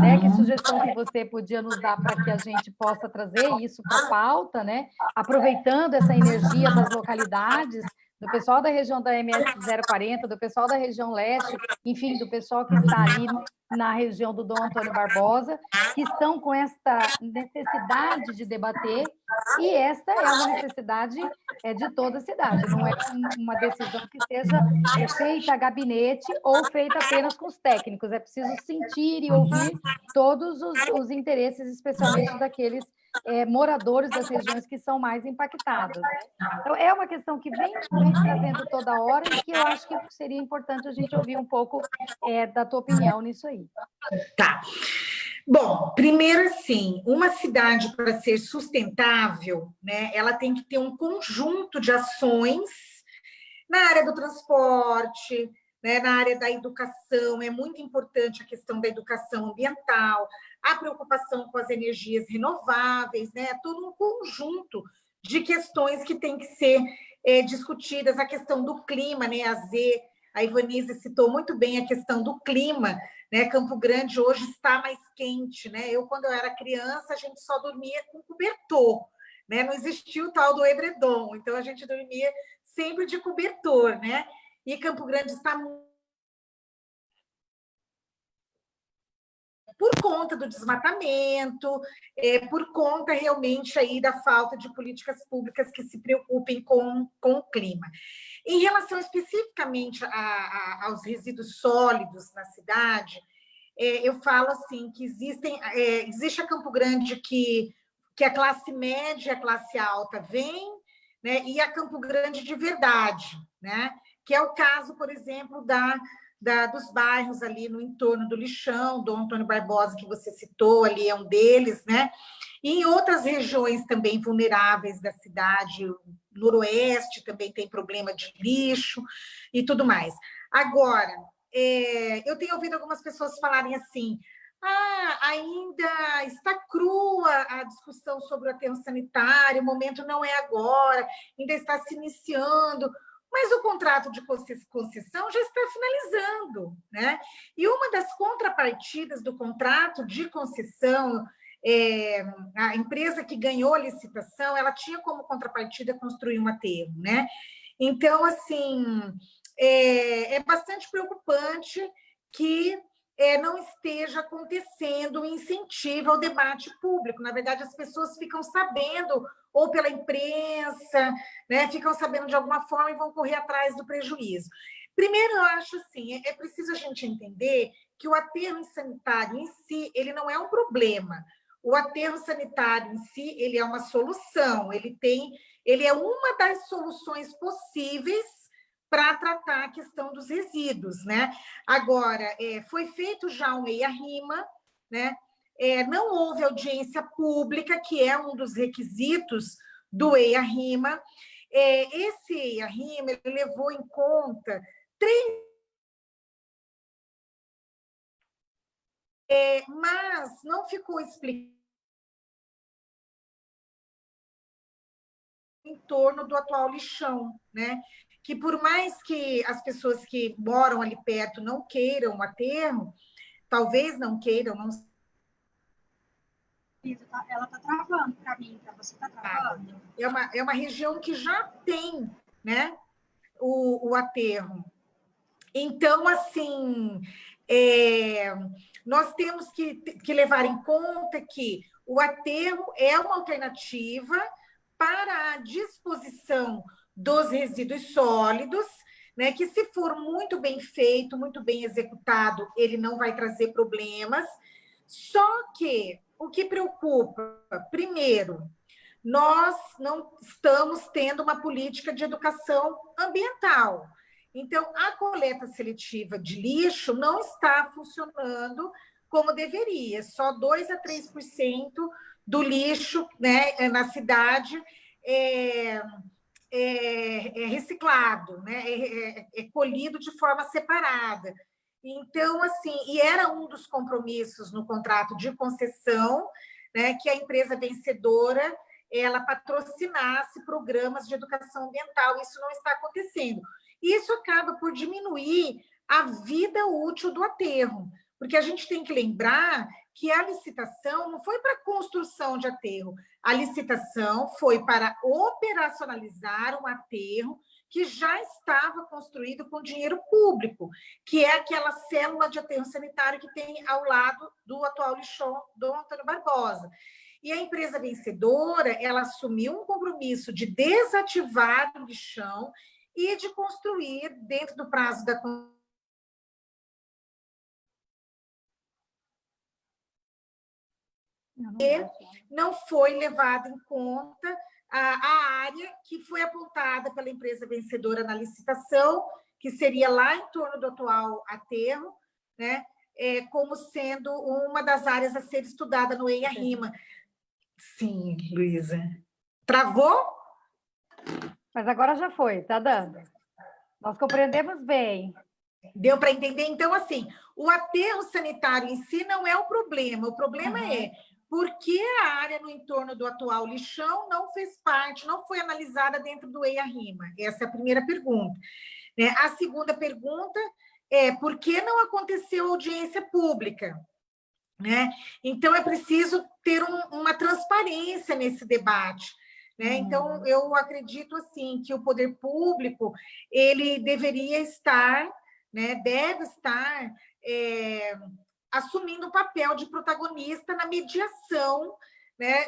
né? Que sugestão que você podia nos dar para que a gente possa trazer isso para a pauta, né? Aproveitando essa energia das localidades, do pessoal da região da MS 040, do pessoal da região leste, enfim, do pessoal que está ali na região do Dom Antônio Barbosa, que estão com esta necessidade de debater, e esta é uma necessidade de toda a cidade, não é uma decisão que seja feita a gabinete ou feita apenas com os técnicos, é preciso sentir e ouvir todos os interesses, especialmente daqueles moradores das regiões que são mais impactados. Então, é uma questão que vem trazendo toda hora e que eu acho que seria importante a gente ouvir um pouco da tua opinião nisso aí. Tá. Bom, primeiro assim, uma cidade para ser sustentável, né, ela tem que ter um conjunto de ações na área do transporte, né, na área da educação, é muito importante a questão da educação ambiental, a preocupação com as energias renováveis, né, todo um conjunto de questões que tem que ser discutidas, a questão do clima, né, a Ivanise citou muito bem a questão do clima, né? Campo Grande hoje está mais quente, né? Quando eu era criança, a gente só dormia com cobertor, né? Não existia o tal do edredom, então a gente dormia sempre de cobertor, né? E Campo Grande está por conta do desmatamento, por conta realmente aí da falta de políticas públicas que se preocupem com o clima. Em relação especificamente aos resíduos sólidos na cidade, eu falo assim que existe a Campo Grande que a classe média e a classe alta vem, né, e a Campo Grande de verdade, né, que é o caso, por exemplo, dos bairros ali no entorno do Lixão, do Antônio Barbosa, que você citou, ali é um deles, né? E em outras regiões também vulneráveis da cidade, noroeste também tem problema de lixo e tudo mais. Agora, eu tenho ouvido algumas pessoas falarem assim, ainda está crua a discussão sobre o aterro sanitário, o momento não é agora, ainda está se iniciando, mas o contrato de concessão já está finalizando, né? E uma das contrapartidas do contrato de concessão, a empresa que ganhou a licitação, ela tinha como contrapartida construir um aterro, né? Então, assim, é bastante preocupante que não esteja acontecendo um incentivo ao debate público. Na verdade, as pessoas ficam sabendo, ou pela imprensa, né, ficam sabendo de alguma forma e vão correr atrás do prejuízo. Primeiro, eu acho assim, é preciso a gente entender que o aterro sanitário em si, ele não é um problema. O aterro sanitário em si, ele é uma solução, ele é uma das soluções possíveis para tratar a questão dos resíduos, né? Agora, foi feito já um EIA-RIMA, né? Não houve audiência pública, que é um dos requisitos do EIA-RIMA. Esse EIA-RIMA ele levou em conta mas não ficou explicado em torno do atual lixão, né? Que por mais que as pessoas que moram ali perto não queiram o aterro, talvez não queiram, não Luísa, ela está travando para mim, para você está travando. É uma região que já tem, né, o aterro. Então, assim, nós temos que levar em conta que o aterro é uma alternativa para a disposição dos resíduos sólidos, né, que se for muito bem feito, muito bem executado, ele não vai trazer problemas. Só que o que preocupa, primeiro, nós não estamos tendo uma política de educação ambiental. Então, a coleta seletiva de lixo não está funcionando como deveria. Só 2 a 3% do lixo, né, na cidade é reciclado, né, é colhido de forma separada. Então, assim, e era um dos compromissos no contrato de concessão, né, que a empresa vencedora ela patrocinasse programas de educação ambiental. Isso não está acontecendo. Isso acaba por diminuir a vida útil do aterro, porque a gente tem que lembrar que a licitação não foi para construção de aterro, a licitação foi para operacionalizar um aterro que já estava construído com dinheiro público, que é aquela célula de aterro sanitário que tem ao lado do atual lixão do Antônio Barbosa. E a empresa vencedora, ela assumiu um compromisso de desativar o lixão e de construir dentro do prazo da não foi levada em conta a área que foi apontada pela empresa vencedora na licitação, que seria lá em torno do atual aterro, né, como sendo uma das áreas a ser estudada no EIA-RIMA. Sim, Luísa. Travou? Mas agora já foi, está dando. Nós compreendemos bem. Deu para entender? Então, assim, o aterro sanitário em si não é o problema é por que a área no entorno do atual lixão não fez parte, não foi analisada dentro do EIA-RIMA? Essa é a primeira pergunta. A segunda pergunta é por que não aconteceu audiência pública? Né? Então, é preciso ter uma transparência nesse debate. Né? Então, eu acredito assim, que o poder público ele deveria estar, né, deve estar assumindo o papel de protagonista na mediação, né,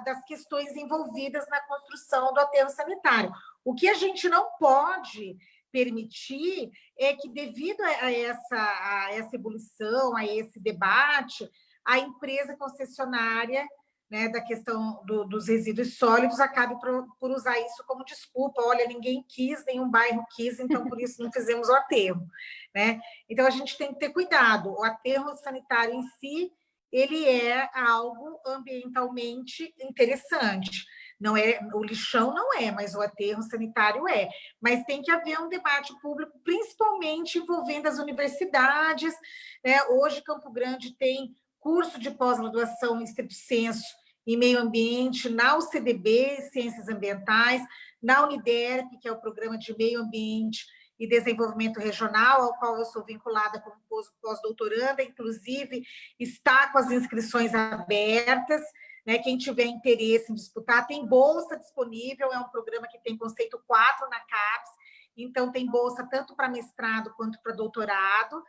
das questões envolvidas na construção do aterro sanitário. O que a gente não pode permitir é que, devido a essa ebulição, a esse debate, a empresa concessionária, né, da questão dos resíduos sólidos acabe por usar isso como desculpa. Olha, ninguém quis, nenhum bairro quis, então por isso não fizemos o aterro. Né? Então, a gente tem que ter cuidado. O aterro sanitário em si, ele é algo ambientalmente interessante. Não é, o lixão não é, mas o aterro sanitário é. Mas tem que haver um debate público, principalmente envolvendo as universidades. Né? Hoje, Campo Grande tem curso de pós-graduação em stricto sensu em meio ambiente, na UCDB, Ciências Ambientais, na Uniderp, que é o Programa de Meio Ambiente e Desenvolvimento Regional, ao qual eu sou vinculada como pós-doutoranda, inclusive está com as inscrições abertas. Né? Quem tiver interesse em disputar, tem bolsa disponível, é um programa que tem conceito 4 na CAPES, então tem bolsa tanto para mestrado quanto para doutorado.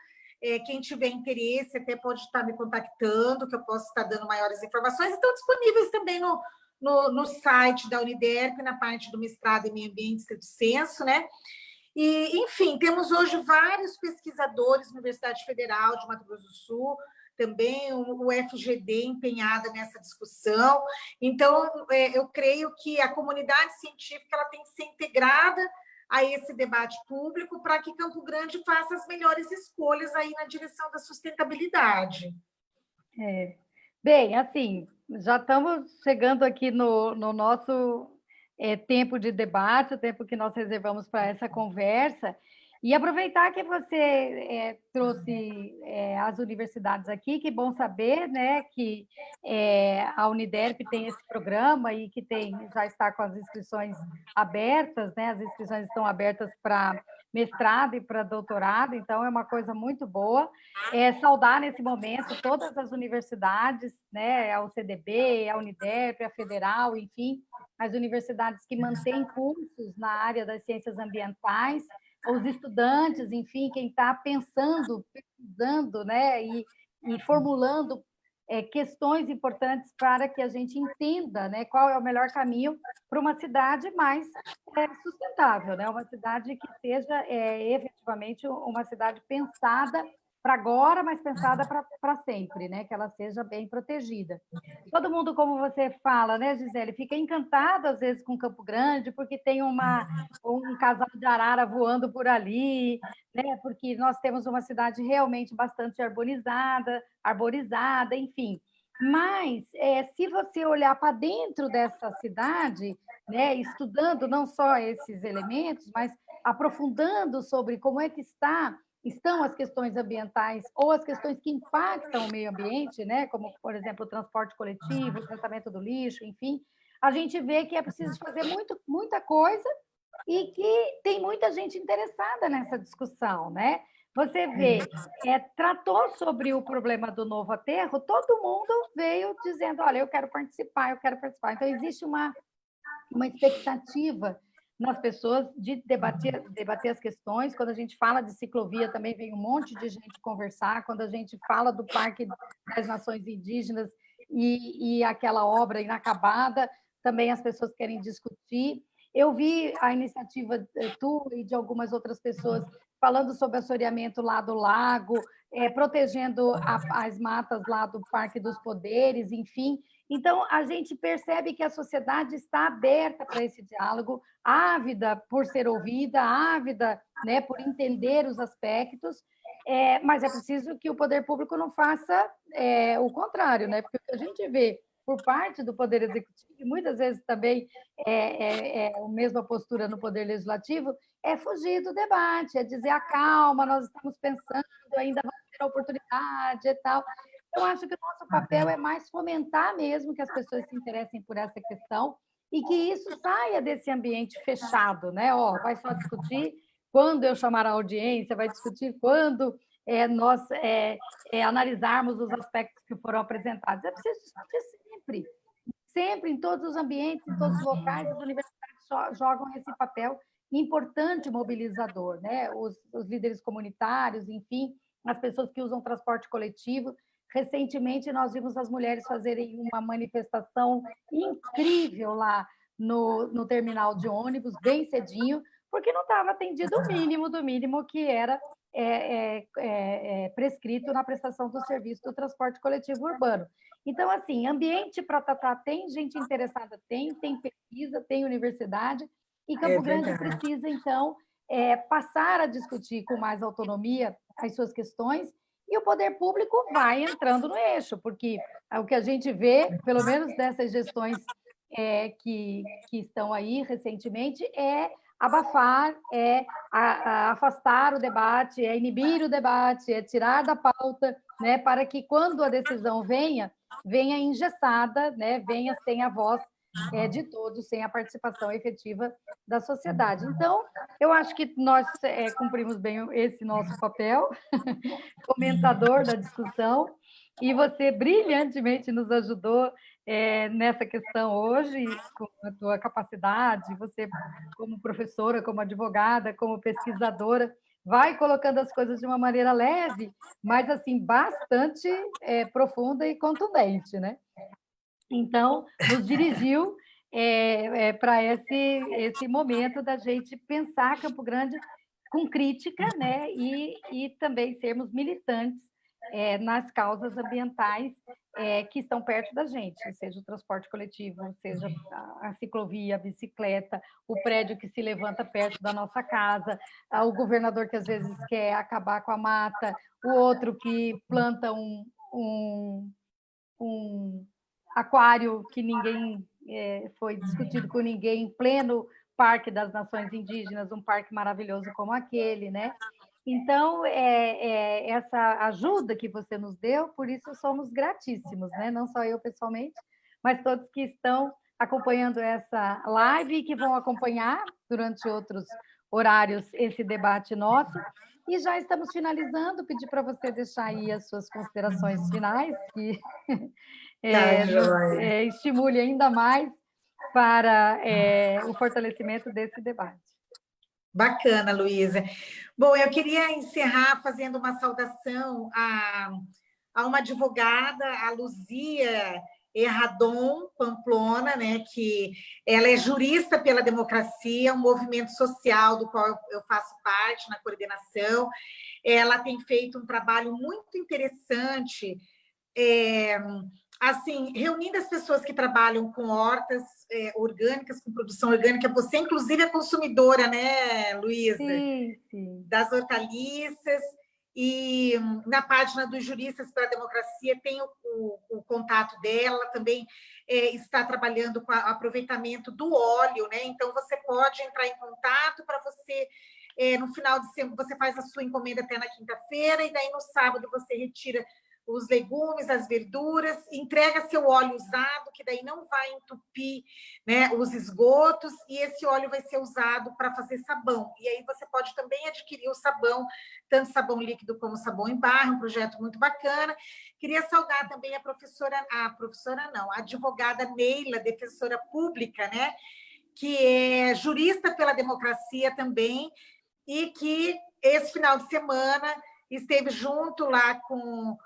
Quem tiver interesse até pode estar me contactando, que eu posso estar dando maiores informações. Estão disponíveis também no site da Uniderp, na parte do mestrado em Meio Ambiente e Stricto Sensu, né? E, enfim, temos hoje vários pesquisadores, Universidade Federal de Mato Grosso do Sul, também o FGD empenhada nessa discussão. Então, eu creio que a comunidade científica ela tem que ser integrada a esse debate público para que Campo Grande faça as melhores escolhas aí na direção da sustentabilidade. Bem, assim, já estamos chegando aqui no nosso tempo de debate, o tempo que nós reservamos para essa conversa, e aproveitar que você trouxe as universidades aqui, que bom saber, né, que a Uniderp tem esse programa e que já está com as inscrições abertas, né, as inscrições estão abertas para mestrado e para doutorado, então é uma coisa muito boa. Saudar nesse momento todas as universidades, né, a UCDB, a Unidep, a Federal, enfim, as universidades que mantêm cursos na área das ciências ambientais, os estudantes, enfim, quem está pensando, pesquisando, né, e formulando questões importantes para que a gente entenda, né, qual é o melhor caminho para uma cidade mais sustentável, né? Uma cidade que seja efetivamente uma cidade pensada para agora, mas pensada para sempre, né? Que ela seja bem protegida. Todo mundo, como você fala, né, Gisele, fica encantado às vezes com Campo Grande, porque tem um casal de arara voando por ali, né? Porque nós temos uma cidade realmente bastante arborizada, enfim. Mas, se você olhar para dentro dessa cidade, né, estudando não só esses elementos, mas aprofundando sobre como é que estão as questões ambientais ou as questões que impactam o meio ambiente, né, como, por exemplo, o transporte coletivo, o tratamento do lixo, enfim, a gente vê que é preciso fazer muita coisa e que tem muita gente interessada nessa discussão, né? Você vê, tratou sobre o problema do novo aterro, todo mundo veio dizendo, olha, eu quero participar, eu quero participar. Então, existe uma expectativa nas pessoas de debater as questões. Quando a gente fala de ciclovia, também vem um monte de gente conversar. Quando a gente fala do Parque das Nações Indígenas e aquela obra inacabada, também as pessoas querem discutir. Eu vi a iniciativa tua e de algumas outras pessoas falando sobre assoreamento lá do lago, protegendo as matas lá do Parque dos Poderes, enfim. Então, a gente percebe que a sociedade está aberta para esse diálogo, ávida por ser ouvida, ávida, né, por entender os aspectos, mas é preciso que o poder público não faça o contrário, né? Porque o que a gente vê por parte do Poder Executivo, e muitas vezes também a mesma postura no Poder Legislativo, é fugir do debate, é dizer, calma, nós estamos pensando, ainda vamos ter a oportunidade e tal. Eu acho que o nosso papel é mais fomentar mesmo que as pessoas se interessem por essa questão e que isso saia desse ambiente fechado, né? Vai só discutir quando eu chamar a audiência, vai discutir quando nós analisarmos os aspectos que foram apresentados. É preciso discutir sempre, em todos os ambientes, em todos os locais, as universidades jogam esse papel importante mobilizador, né? Os líderes comunitários, enfim, as pessoas que usam transporte coletivo. Recentemente, nós vimos as mulheres fazerem uma manifestação incrível lá no terminal de ônibus, bem cedinho, porque não estava atendido o mínimo do mínimo que era prescrito na prestação do serviço do transporte coletivo urbano. Então, assim, ambiente para tratar tem gente interessada, tem pesquisa, tem universidade, e Campo Grande precisa, então, passar a discutir com mais autonomia as suas questões, e o poder público vai entrando no eixo, porque o que a gente vê, pelo menos dessas gestões que estão aí recentemente, é abafar, afastar o debate, inibir o debate, tirar da pauta, né, para que quando a decisão venha engessada, né, venha sem a voz de todos, sem a participação efetiva da sociedade. Então, eu acho que nós cumprimos bem esse nosso papel, comentador da discussão, e você brilhantemente nos ajudou nessa questão hoje, com a tua capacidade, você como professora, como advogada, como pesquisadora, vai colocando as coisas de uma maneira leve, mas assim bastante profunda e contundente, né? Então, nos dirigiu para esse momento da gente pensar Campo Grande com crítica, né? E também sermos militantes nas causas ambientais que estão perto da gente, seja o transporte coletivo, seja a ciclovia, a bicicleta, o prédio que se levanta perto da nossa casa, o governador que às vezes quer acabar com a mata, o outro que planta um aquário que ninguém foi discutido com ninguém, em pleno Parque das Nações Indígenas, um parque maravilhoso como aquele, né? Então, essa ajuda que você nos deu, por isso somos gratíssimos, né? Não só eu pessoalmente, mas todos que estão acompanhando essa live e que vão acompanhar durante horários esse debate nosso. E já estamos finalizando, pedir para você deixar aí as suas considerações finais, que Tá, nos joia. estimule ainda mais para o fortalecimento desse debate. Bacana, Luísa. Bom, eu queria encerrar fazendo uma saudação a uma advogada, a Luzia Erradon Pamplona, né, que ela é jurista pela democracia, um movimento social do qual eu faço parte na coordenação. Ela tem feito um trabalho muito interessante, assim, reunindo as pessoas que trabalham com hortas orgânicas, com produção orgânica. Você, inclusive, é consumidora, né, Luísa? Sim, sim. Das hortaliças. E na página dos Juristas pela Democracia tem o contato dela, também está trabalhando com o aproveitamento do óleo, né? Então, você pode entrar em contato para você, no final de semana, você faz a sua encomenda até na quinta-feira, e daí no sábado você retira os legumes, as verduras, entrega seu óleo usado, que daí não vai entupir, né, os esgotos, e esse óleo vai ser usado para fazer sabão. E aí você pode também adquirir o sabão, tanto sabão líquido como sabão em barra, um projeto muito bacana. Queria saudar também a advogada Neila, defensora pública, né, que é jurista pela democracia também, e que esse final de semana esteve junto lá com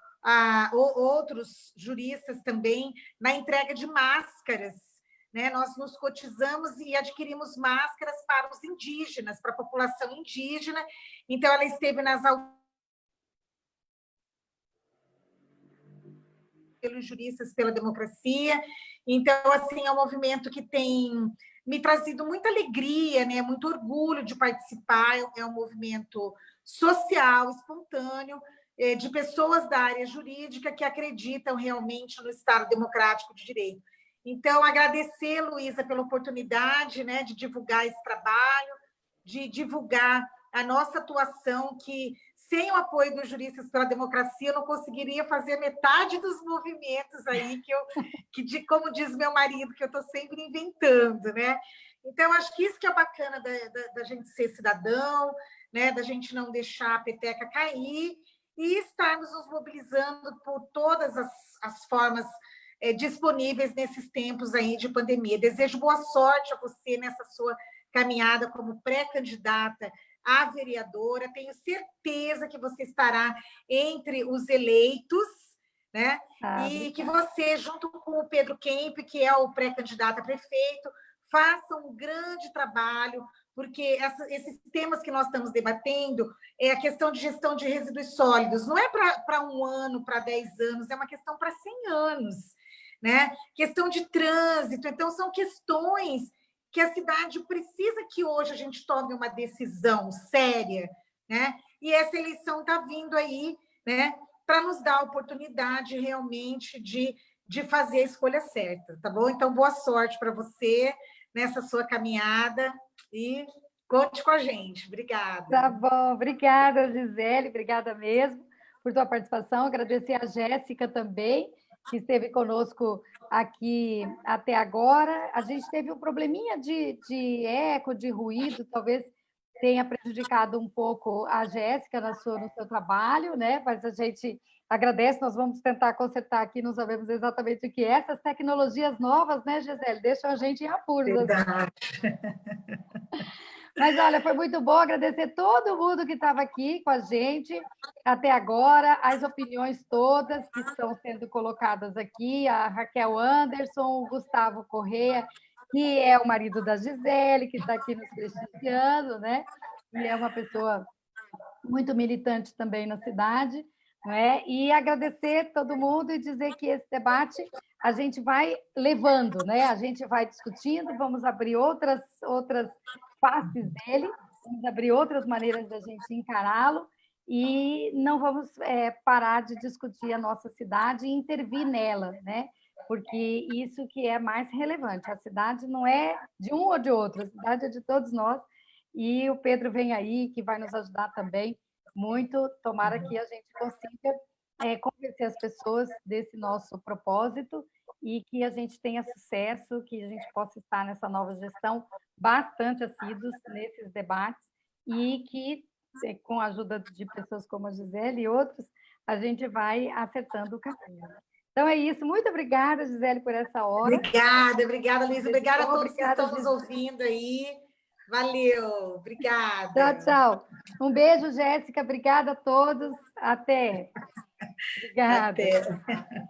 outros juristas também, na entrega de máscaras, né? Nós nos cotizamos e adquirimos máscaras para os indígenas, para a população indígena. Então, ela esteve nas pelos Juristas pela Democracia. Então, assim, é um movimento que tem me trazido muita alegria, né? Muito orgulho de participar. É um movimento social, espontâneo, de pessoas da área jurídica que acreditam realmente no Estado democrático de direito. Então, agradecer, Luísa, pela oportunidade, né, de divulgar esse trabalho, de divulgar a nossa atuação, que sem o apoio dos Juristas pela Democracia, eu não conseguiria fazer metade dos movimentos aí como diz meu marido, que eu estou sempre inventando, né? Então, acho que isso que é bacana da gente ser cidadão, né? Da gente não deixar a peteca cair e estarmos nos mobilizando por todas as formas disponíveis nesses tempos aí de pandemia. Desejo boa sorte a você nessa sua caminhada como pré-candidata a vereadora. Tenho certeza que você estará entre os eleitos, né? E que você, junto com o Pedro Kemp, que é o pré-candidato a prefeito, faça um grande trabalho, porque esses temas que nós estamos debatendo é a questão de gestão de resíduos sólidos. Não é para 1 ano, para 10 anos, é uma questão para 100 anos, né? Questão de trânsito. Então, são questões que a cidade precisa que hoje a gente tome uma decisão séria, né? E essa eleição está vindo aí, né, para nos dar a oportunidade realmente de fazer a escolha certa, tá bom? Então, boa sorte para você nessa sua caminhada e conte com a gente. Obrigada. Tá bom, obrigada, Gisele, obrigada mesmo por tua participação. Agradecer a Jéssica também, que esteve conosco aqui até agora. A gente teve um probleminha de eco, de ruído, talvez tenha prejudicado um pouco a Jéssica no seu trabalho, né? Mas a gente agradece, nós vamos tentar consertar aqui, não sabemos exatamente o que é. Essas tecnologias novas, né, Gisele, deixam a gente em apuros. Verdade. Mas, olha, foi muito bom agradecer todo mundo que estava aqui com a gente até agora, as opiniões todas que estão sendo colocadas aqui, a Raquel Anderson, o Gustavo Corrêa, que é o marido da Gisele, que está aqui nos prestigiando, né? E é uma pessoa muito militante também na cidade, né? E agradecer todo mundo e dizer que esse debate a gente vai levando, né? A gente vai discutindo, vamos abrir outras faces dele, vamos abrir outras maneiras da gente encará-lo e não vamos parar de discutir a nossa cidade e intervir nela, né? Porque isso que é mais relevante. A cidade não é de um ou de outro, a cidade é de todos nós. E o Pedro vem aí, que vai nos ajudar também muito. Tomara que a gente consiga convencer as pessoas desse nosso propósito e que a gente tenha sucesso, que a gente possa estar nessa nova gestão bastante assíduos nesses debates e que, com a ajuda de pessoas como a Gisele e outros, a gente vai acertando o caminho. Então é isso. Muito obrigada, Gisele, por essa hora. Obrigada, Luísa. Obrigada a todos que estão nos ouvindo aí. Valeu, obrigada. Tchau, tchau. Um beijo, Jéssica. Obrigada a todos. Até. Obrigada. Até.